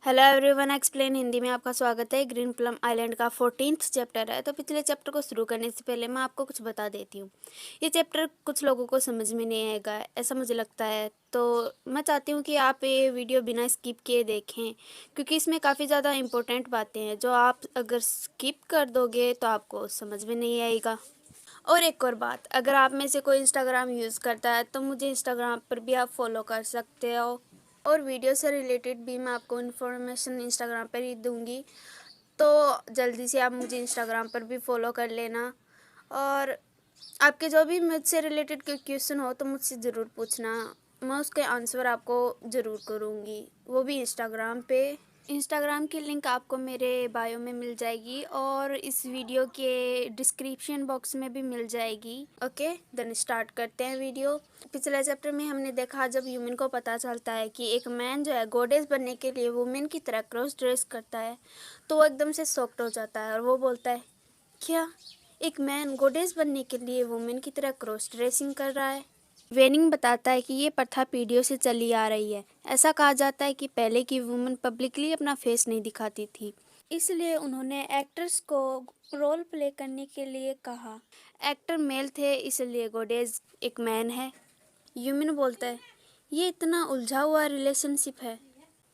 Hello everyone, explain Hindi में आपका स्वागत है। ग्रीन प्लम आइलैंड का 14th चैप्टर है। तो पिछले चैप्टर को शुरू करने से पहले मैं आपको कुछ बता देती हूँ। ये चैप्टर कुछ लोगों को समझ में नहीं आएगा, ऐसा मुझे लगता है। तो मैं चाहती हूँ कि आप ये वीडियो बिना स्किप किए देखें, क्योंकि इसमें काफ़ी ज़्यादा इंपॉर्टेंट बातें हैं जो आप अगर स्किप कर दोगे तो आपको समझ में नहीं आएगा। और एक और बात, अगर आप में से कोई इंस्टाग्राम यूज़ करता है तो मुझे इंस्टाग्राम पर भी आप फॉलो कर सकते हो, और वीडियो से रिलेटेड भी मैं आपको इन्फॉर्मेशन इंस्टाग्राम पर ही दूंगी। तो जल्दी से आप मुझे इंस्टाग्राम पर भी फॉलो कर लेना, और आपके जो भी मुझसे रिलेटेड कोई क्वेश्चन हो तो मुझसे ज़रूर पूछना। मैं उसके आंसर आपको ज़रूर करूँगी, वो भी इंस्टाग्राम पे। इंस्टाग्राम की लिंक आपको मेरे बायो में मिल जाएगी और इस वीडियो के डिस्क्रिप्शन बॉक्स में भी मिल जाएगी। ओके, देन स्टार्ट करते हैं वीडियो। पिछले चैप्टर में हमने देखा जब ह्यूमन को पता चलता है कि एक मैन जो है गॉडेस बनने के लिए वुमेन की तरह क्रॉस ड्रेस करता है, तो वो एकदम से शॉक्ड हो जाता है और वो बोलता है, क्या एक मैन गॉडेस बनने के लिए वुमेन की तरह क्रॉस ड्रेसिंग कर रहा है? वेनिंग बताता है कि ये प्रथा पीढ़ियों से चली आ रही है। ऐसा कहा जाता है कि पहले की वुमेन पब्लिकली अपना फेस नहीं दिखाती थी, इसलिए उन्होंने एक्टर्स को रोल प्ले करने के लिए कहा। एक्टर मेल थे, इसलिए गॉडेस एक मैन है। यूमिन बोलता है, ये इतना उलझा हुआ रिलेशनशिप है।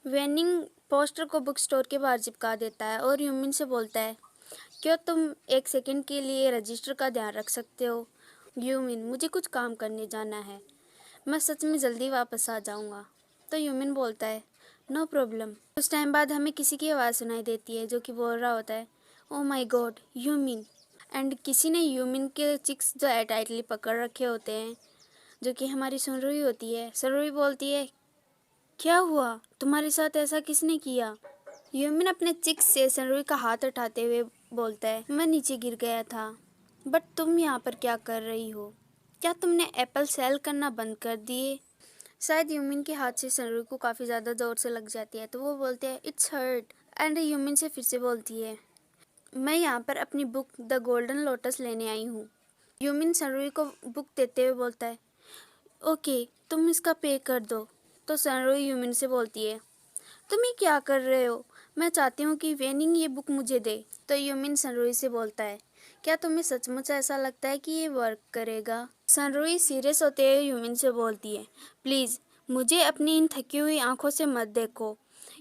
वेनिंग पोस्टर को बुक स्टोर के बाहर चिपका देता है और यूमिन से बोलता है, क्या तुम एक सेकंड के लिए रजिस्टर का ध्यान रख सकते हो? यूमिन, मुझे कुछ काम करने जाना है, मैं सच में जल्दी वापस आ जाऊंगा। तो यूमिन बोलता है, नो प्रॉब्लम। कुछ टाइम बाद हमें किसी की आवाज़ सुनाई देती है जो कि बोल रहा होता है, ओ माय गॉड यूमिन। एंड किसी ने यूमिन के चिक्स जो है टाइटली पकड़ रखे होते हैं, जो कि हमारी सुनरुई होती है। सुनरुई बोलती है, क्या हुआ, तुम्हारे साथ ऐसा किसने किया? यूमिन अपने चिक्स से सनरुई का हाथ उठाते हुए बोलता है, मैं नीचे गिर गया था। बट तुम यहाँ पर क्या कर रही हो? क्या तुमने एप्पल सेल करना बंद कर दिए? शायद यूमिन के हाथ से सनरुई को काफ़ी ज़्यादा जोर से लग जाती है, तो वो बोलते हैं, इट्स हर्ट। एंड यूमिन से फिर से बोलती है, मैं यहाँ पर अपनी बुक द गोल्डन लोटस लेने आई हूँ। यूमिन सनरुई को बुक देते हुए बोलता है, ओके, तुम इसका पे कर दो। तो सनरुई यूमिन से बोलती है, तुम ये क्या कर रहे हो? मैं चाहती हूँ कि वेनिंग ये बुक मुझे दे। तो यूमिन सनरुई से बोलता है, क्या तुम्हें सचमुच ऐसा लगता है कि ये वर्क करेगा? सनरुई सीरियस होते हुए यूमिन से बोलती है, प्लीज़ मुझे अपनी इन थकी हुई आंखों से मत देखो।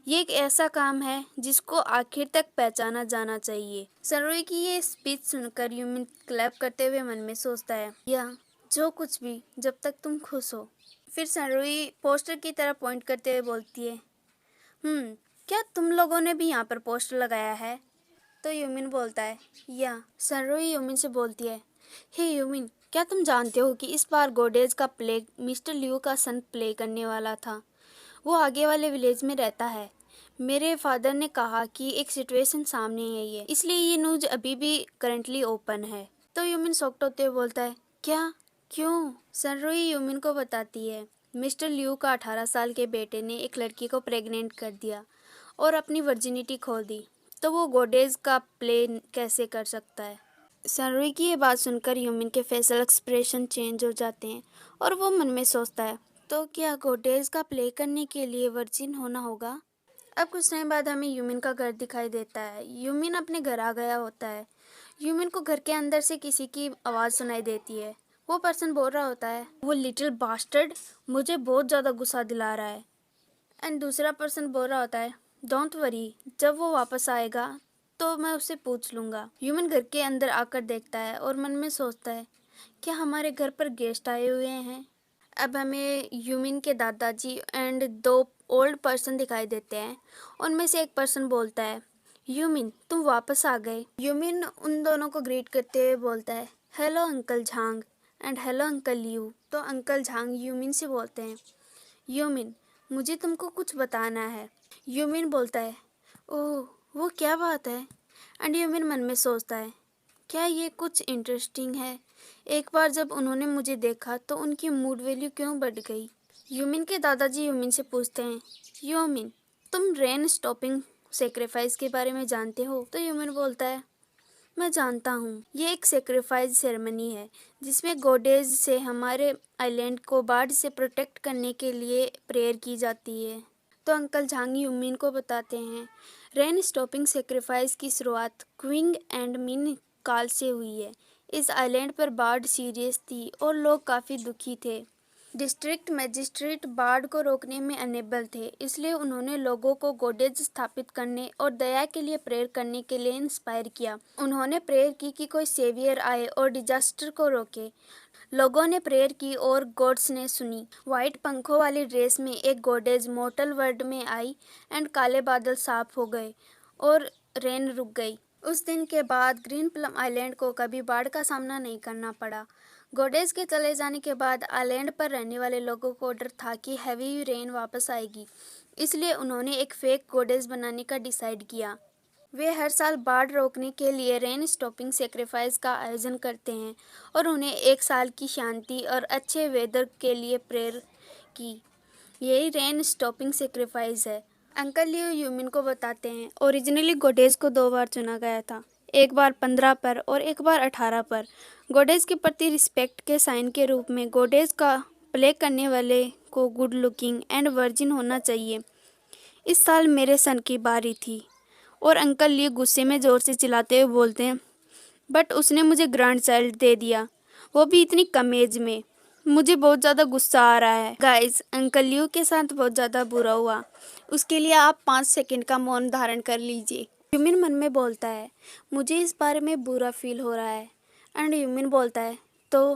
ये एक ऐसा काम है जिसको आखिर तक पहचाना जाना चाहिए। सनरुई की ये स्पीच सुनकर यूमिन क्लैप करते हुए मन में सोचता है, या जो कुछ भी, जब तक तुम खुश हो। फिर सनरुई पोस्टर की तरफ पॉइंट करते हुए बोलती है, क्या तुम लोगों ने भी यहाँ पर पोस्टर लगाया है? तो यूमिन बोलता है, या। सनरुई यूमिन से बोलती है, हे यूमिन, क्या तुम जानते हो कि इस बार गोडेज का प्ले मिस्टर लियो का सन प्ले करने वाला था? वो आगे वाले विलेज में रहता है। मेरे फादर ने कहा कि एक सिचुएशन सामने आई है, इसलिए ये न्यूज अभी भी करंटली ओपन है। तो यूमिन शॉक्ड होते हुए बोलता है, क्या, क्यों? सनरुई यूमिन को बताती है, मिस्टर लियू का 18 साल के बेटे ने एक लड़की को प्रेग्नेंट कर दिया और अपनी वर्जिनिटी खो दी, तो वो गॉडेज का प्ले कैसे कर सकता है? सनरुई की ये बात सुनकर यूमिन के फेशियल एक्सप्रेशन चेंज हो जाते हैं और वो मन में सोचता है, तो क्या गॉडेज का प्ले करने के लिए वर्जिन होना होगा? अब कुछ टाइम बाद हमें यूमिन का घर दिखाई देता है। यूमिन अपने घर आ गया होता है। यूमिन को घर के अंदर से किसी की आवाज़ सुनाई देती है। वो पर्सन बोल रहा होता है, वो लिटिल बास्टर्ड मुझे बहुत ज़्यादा गुस्सा दिला रहा है। एंड दूसरा पर्सन बोल रहा होता है, डोंट वरी, जब वो वापस आएगा तो मैं उससे पूछ लूँगा। ह्यूमन घर के अंदर आकर देखता है और मन में सोचता है, क्या हमारे घर पर गेस्ट आए हुए हैं? अब हमें ह्यूमन के दादाजी एंड 2 ओल्ड पर्सन दिखाई देते हैं। उनमें से एक पर्सन बोलता है, ह्यूमन तुम वापस आ गए। ह्यूमन उन दोनों को ग्रीट करते हुए बोलता है, hello uncle Zhang and hello uncle Liu. तो अंकल झांग ह्यूमन से बोलते हैं, ह्यूमन मुझे तुमको कुछ बताना है। ह्यूमन बोलता है, ओह वो क्या बात है? एंड ह्यूमन मन में सोचता है, क्या ये कुछ इंटरेस्टिंग है? एक बार जब उन्होंने मुझे देखा तो उनकी मूड वैल्यू क्यों बढ़ गई? ह्यूमन के दादाजी ह्यूमन से पूछते हैं, ह्यूमन तुम रेन स्टॉपिंग सेक्रीफाइस के बारे में जानते हो? तो ह्यूमन बोलता है, मैं जानता हूँ, ये एक सेक्रीफाइस सेरेमनी है जिसमें गॉडेज से हमारे आइलैंड को बाढ़ से प्रोटेक्ट करने के लिए प्रेयर की जाती है। तो अंकल झांग यूमिन को बताते हैं रेन स्टॉपिंग सेक्रीफाइस की शुरुआत क्विंग एंड मिन काल से हुई है। इस आइलैंड पर बाढ़ सीरियस थी और लोग काफ़ी दुखी थे। डिस्ट्रिक्ट मजिस्ट्रेट बाढ़ को रोकने में अनेबल थे, इसलिए उन्होंने लोगों को गॉडेज स्थापित करने और दया के लिए प्रेयर करने के लिए इंस्पायर किया। उन्होंने प्रेयर की कि कोई सेवियर आए और डिजास्टर को रोके। लोगों ने प्रेयर की और गॉड्स ने सुनी। वाइट पंखों वाली ड्रेस में एक गॉडेज मोर्टल वर्ल्ड में आई एंड काले बादल साफ हो गए और रेन रुक गई। उस दिन के बाद ग्रीन प्लम आइलैंड को कभी बाढ़ का सामना नहीं करना पड़ा। गॉडेज के चले जाने के बाद आइलैंड पर रहने वाले लोगों को डर था कि हैवी रेन वापस आएगी, इसलिए उन्होंने एक फेक गॉडेज बनाने का डिसाइड किया। वे हर साल बाढ़ रोकने के लिए रेन स्टॉपिंग सेक्रीफाइस का आयोजन करते हैं और उन्हें एक साल की शांति और अच्छे वेदर के लिए प्रेयर की। यही रेन स्टॉपिंग सेक्रीफाइस है। अंकल लियो यूमिन को बताते हैं ओरिजिनली गॉडेज को 2 बार चुना गया था, एक बार 15 पर और एक बार 18 पर। गॉडेज के प्रति रिस्पेक्ट के साइन के रूप में गॉडेज का प्ले करने वाले को गुड लुकिंग एंड वर्जिन होना चाहिए। इस साल मेरे सन की बारी थी और अंकल लियो गुस्से में ज़ोर से चिल्लाते हुए बोलते हैं बट उसने मुझे ग्रैंड चाइल्ड दे दिया, वो भी इतनी कम एज में। मुझे बहुत ज़्यादा गुस्सा आ रहा है। गाइस, अंकल लियो के साथ बहुत ज़्यादा बुरा हुआ। उसके लिए आप 5 सेकंड का मौन धारण कर लीजिए। यूमिन मन में बोलता है मुझे इस बारे में बुरा फील हो रहा है एंड यूमिन बोलता है तो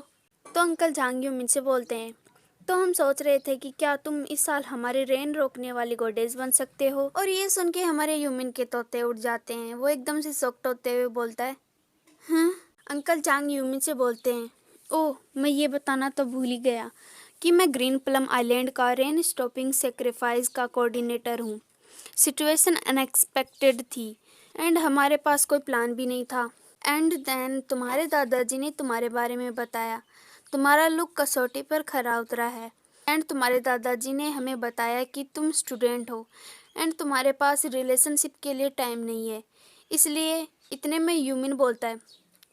अंकल झांग यूमिन से बोलते हैं तो हम सोच रहे थे कि क्या तुम इस साल हमारे रेन रोकने वाली गॉडेज बन सकते हो। और ये सुन के हमारे यूमिन के तोते उड़ जाते हैं। वो एकदम से शॉक्ड होते हुए बोलता है हाँ। अंकल झांग यूमिन से बोलते हैं ओह, मैं ये बताना तो भूल ही गया कि मैं ग्रीन प्लम आइलैंड का रेन स्टॉपिंग सेक्रीफाइस का कोऑर्डिनेटर हूँ। सिचुएशन अनएक्सपेक्टेड थी एंड हमारे पास कोई प्लान भी नहीं था। एंड देन तुम्हारे दादाजी ने तुम्हारे बारे में बताया। तुम्हारा लुक कसौटी पर खरा उतरा है एंड तुम्हारे दादाजी ने हमें बताया कि तुम स्टूडेंट हो एंड तुम्हारे पास रिलेशनशिप के लिए टाइम नहीं है। इसलिए इतने में यूमिन बोलता है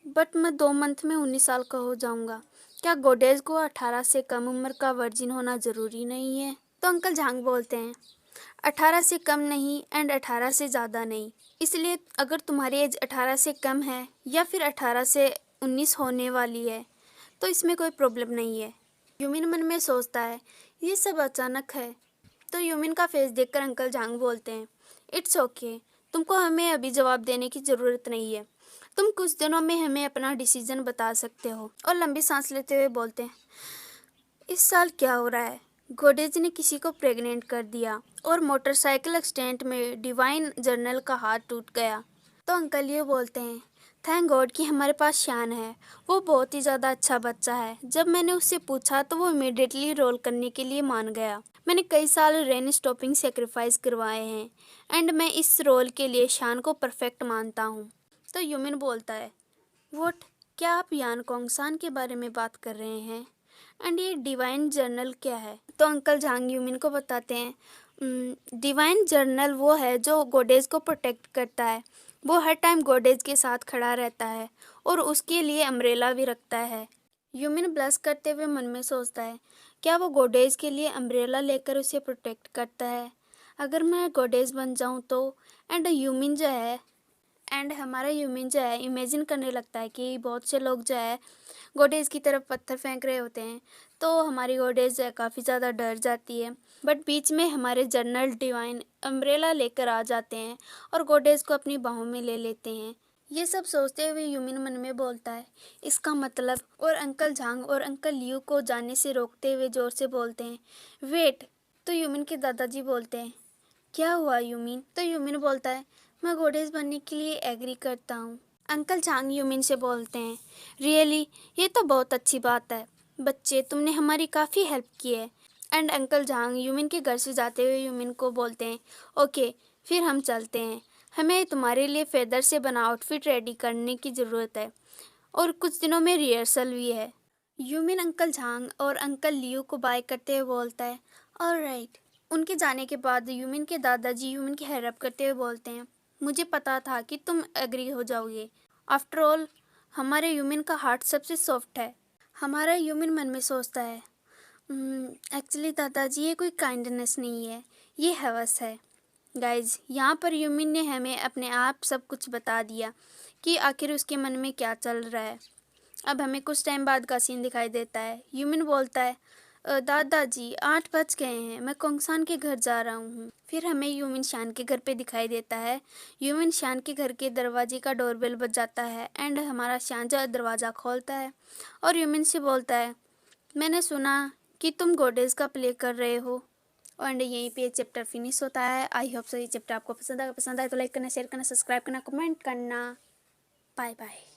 बट मैं 2 मंथ में 19 साल का हो जाऊंगा। क्या गॉडेज को 18 से कम उम्र का वर्जिन होना ज़रूरी नहीं है। तो अंकल झांग बोलते हैं 18 से कम नहीं एंड 18 से ज़्यादा नहीं। इसलिए अगर तुम्हारी एज 18 से कम है या फिर 18 से 19 होने वाली है तो इसमें कोई प्रॉब्लम नहीं है। यूमिन मन में सोचता है ये सब अचानक है। तो यूमिन का फेस देखकर अंकल झांग बोलते हैं इट्स ओके, तुमको हमें अभी जवाब देने की ज़रूरत नहीं है। तुम कुछ दिनों में हमें अपना डिसीजन बता सकते हो। और लंबी सांस लेते हुए बोलते हैं इस साल क्या हो रहा है। गॉडेज ने किसी को प्रेग्नेंट कर दिया और मोटरसाइकिल एक्सीडेंट में डिवाइन जर्नल का हाथ टूट गया। तो अंकल ये बोलते हैं थैंक गॉड कि हमारे पास शान है, वो बहुत ही ज़्यादा अच्छा बच्चा है। जब मैंने उससे पूछा तो वो इमीडिएटली रोल करने के लिए मान गया। मैंने कई साल रेन स्टॉपिंग सेक्रीफाइस करवाए हैं एंड मैं इस रोल के लिए शान को परफेक्ट मानता हूँ। तो यूमिन बोलता है वोट, क्या आप यान कोंगसान के बारे में बात कर रहे हैं एंड ये डिवाइन जर्नल क्या है। तो अंकल झांग यूमिन को बताते हैं डिवाइन जर्नल वो है जो गॉडेज को प्रोटेक्ट करता है। वो हर टाइम गॉडेज के साथ खड़ा रहता है और उसके लिए अम्ब्रेला भी रखता है। यूमिन ब्लश करते हुए मन में सोचता है क्या वो गॉडेज के लिए अम्ब्रेला लेकर उसे प्रोटेक्ट करता है। अगर मैं गॉडेज बन जाऊँ तो हमारा यूमिन जो है इमेजिन करने लगता है कि बहुत से लोग जो है गॉडेज की तरफ पत्थर फेंक रहे होते हैं तो हमारी गॉडेज जो है काफ़ी ज़्यादा डर जाती है। बट बीच में हमारे जनरल डिवाइन अम्ब्रेला लेकर आ जाते हैं और गॉडेज को अपनी बाहों में ले लेते हैं। ये सब सोचते हुए यूमिन मन में बोलता है इसका मतलब। और अंकल झांग और अंकल लियू को जाने से रोकते हुए ज़ोर से बोलते हैं वेट। तो यूमिन के दादाजी बोलते हैं क्या हुआ यूमिन। तो यूमिन बोलता है मैं गॉडेज बनने के लिए एग्री करता हूँ। अंकल झांग यूमिन से बोलते हैं रियली, ये तो बहुत अच्छी बात है बच्चे, तुमने हमारी काफ़ी हेल्प की है। एंड अंकल झांग यूमिन के घर से जाते हुए यूमिन को बोलते हैं ओके फिर हम चलते हैं, हमें तुम्हारे लिए फेदर से बना आउटफिट रेडी करने की ज़रूरत है और कुछ दिनों में रिहर्सल भी है। यूमिन अंकल झांग और अंकल लियू को बाय करते हुए बोलता है ऑलराइट। उनके जाने के बाद यूमिन के दादाजी यूमिन की हेल्प करते हुए बोलते हैं मुझे पता था कि तुम एग्री हो जाओगे। आफ्टर ऑल हमारे यूमिन का हार्ट सबसे सॉफ्ट है। हमारा यूमिन मन में सोचता है एक्चुअली दादाजी ये कोई काइंडनेस नहीं है, ये हवस है। गाइज, यहाँ पर यूमिन ने हमें अपने आप सब कुछ बता दिया कि आखिर उसके मन में क्या चल रहा है। अब हमें कुछ टाइम बाद का सीन दिखाई देता है। यूमिन बोलता है, दादाजी 8 बज गए हैं, मैं कोंगसान के घर जा रहा हूँ। फिर हमें यूमिन शान के घर पे दिखाई देता है। यूमिन शान के घर के दरवाजे का डोरबेल बज जाता है एंड हमारा शान जो दरवाज़ा खोलता है और यूमिन से बोलता है, मैंने सुना कि तुम गॉडेस का प्ले कर रहे हो। एंड यहीं पे चैप्टर फिनिश होता है। आई होप सो ये चैप्टर आपको पसंद आए तो लाइक करना, शेयर करना, सब्सक्राइब करना, कमेंट करना। Bye bye.